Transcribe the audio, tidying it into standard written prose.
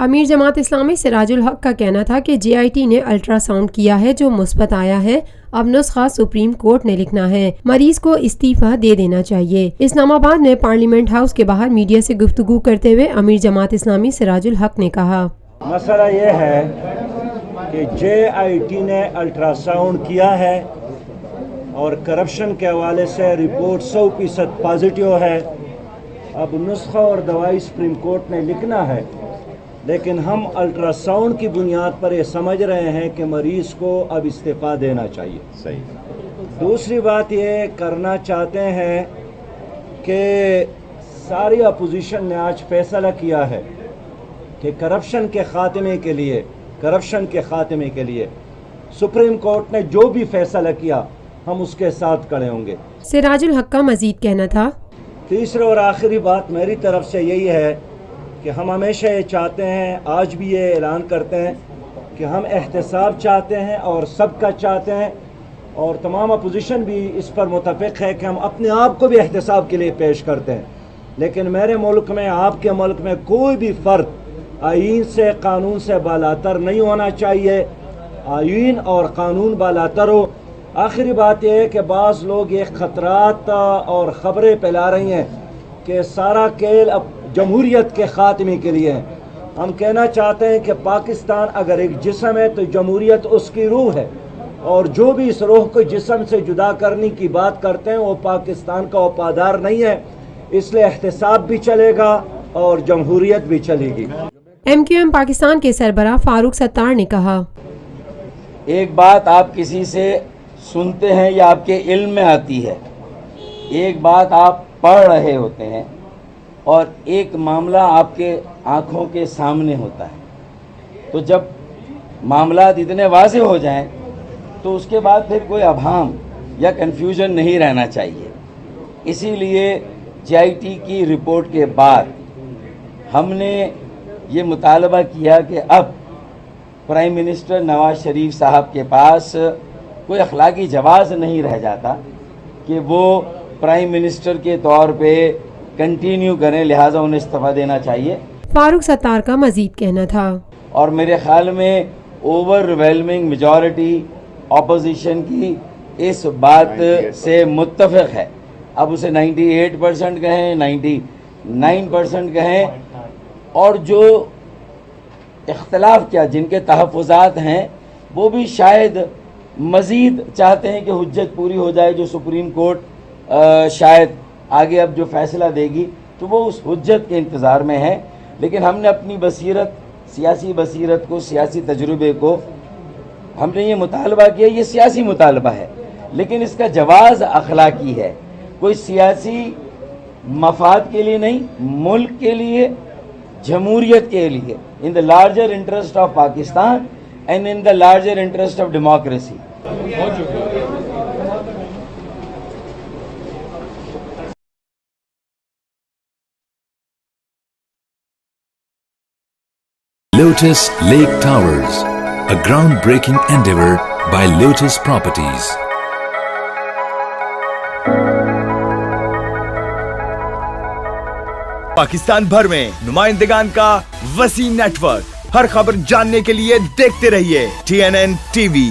امیر جماعت اسلامی سراج الحق کا کہنا تھا کہ JIT نے الٹرا ساؤنڈ کیا ہے جو مثبت آیا ہے، اب نسخہ سپریم کورٹ نے لکھنا ہے، مریض کو استعفیٰ دے دینا چاہیے۔ اسلام آباد میں پارلیمنٹ ہاؤس کے باہر میڈیا سے گفتگو کرتے ہوئے امیر جماعت اسلامی سراج الحق نے کہا، مسئلہ یہ ہے کہ JIT نے الٹرا ساؤنڈ کیا ہے اور کرپشن کے حوالے سے رپورٹ 100% پازیٹیو ہے۔ اب نسخہ اور دوائی سپریم کورٹ نے لکھنا ہے، لیکن ہم الٹرا ساؤنڈ کی بنیاد پر یہ سمجھ رہے ہیں کہ مریض کو اب استعفیٰ دینا چاہیے۔ صحیح۔ دوسری بات یہ کرنا چاہتے ہیں کہ ساری اپوزیشن نے آج فیصلہ کیا ہے کہ کرپشن کے خاتمے کے لیے سپریم کورٹ نے جو بھی فیصلہ کیا ہم اس کے ساتھ کھڑے ہوں گے۔ سراج الحق کا مزید کہنا تھا، تیسری اور آخری بات میری طرف سے یہی ہے کہ ہم ہمیشہ یہ چاہتے ہیں، آج بھی یہ اعلان کرتے ہیں کہ ہم احتساب چاہتے ہیں اور سب کا چاہتے ہیں، اور تمام اپوزیشن بھی اس پر متفق ہے کہ ہم اپنے آپ کو بھی احتساب کے لیے پیش کرتے ہیں، لیکن میرے ملک میں، آپ کے ملک میں کوئی بھی فرد آئین سے، قانون سے بالاتر نہیں ہونا چاہیے۔ آئین اور قانون بالاتر ہو۔ آخری بات یہ ہے کہ بعض لوگ یہ خطرات اور خبریں پھیلا رہی ہیں کہ سارا کھیل اب جمہوریت کے خاتمے کے لیے ہے۔ ہم کہنا چاہتے ہیں کہ پاکستان اگر ایک جسم ہے تو جمہوریت اس کی روح ہے، اور جو بھی اس روح کو جسم سے جدا کرنے کی بات کرتے ہیں وہ پاکستان کا وفادار نہیں ہے، اس لیے احتساب بھی چلے گا اور جمہوریت بھی چلے گی۔ MQM پاکستان کے سربراہ فاروق ستار نے کہا، ایک بات آپ کسی سے سنتے ہیں یا آپ کے علم میں آتی ہے، ایک بات آپ پڑھ رہے ہوتے ہیں، اور ایک معاملہ آپ کے آنکھوں کے سامنے ہوتا ہے۔ تو جب معاملات اتنے واضح ہو جائیں تو اس کے بعد پھر کوئی ابہام یا کنفیوژن نہیں رہنا چاہیے۔ اسی لیے JIT کی رپورٹ کے بعد ہم نے یہ مطالبہ کیا کہ اب پرائم منسٹر نواز شریف صاحب کے پاس کوئی اخلاقی جواز نہیں رہ جاتا کہ وہ پرائم منسٹر کے طور پہ کنٹینیو کریں، لہٰذا انہیں استعفیٰ دینا چاہیے۔ فاروق ستار کا مزید کہنا تھا، اور میرے خیال میں اوور ویلمنگ میجورٹی اپوزیشن کی اس بات سے متفق ہے۔ اب اسے 98% کہیں، 99% کہیں، اور جو اختلاف کیا جن کے تحفظات ہیں وہ بھی شاید مزید چاہتے ہیں کہ حجت پوری ہو جائے، جو سپریم کورٹ شاید آگے اب جو فیصلہ دے گی تو وہ اس حجت کے انتظار میں ہے۔ لیکن ہم نے اپنی بصیرت، سیاسی بصیرت کو، سیاسی تجربے کو، ہم نے یہ مطالبہ کیا، یہ سیاسی مطالبہ ہے لیکن اس کا جواز اخلاقی ہے، کوئی سیاسی مفاد کے لیے نہیں، ملک کے لیے، جمہوریت کے لیے، in the larger interest of Pakistan and in the larger interest of democracy. Lotus Lake Towers, a groundbreaking endeavor by Lotus Properties. Pakistan بھر میں نمائندگان کا وسیع نیٹ ورک، ہر خبر جاننے کے لیے دیکھتے رہیے TNN TV۔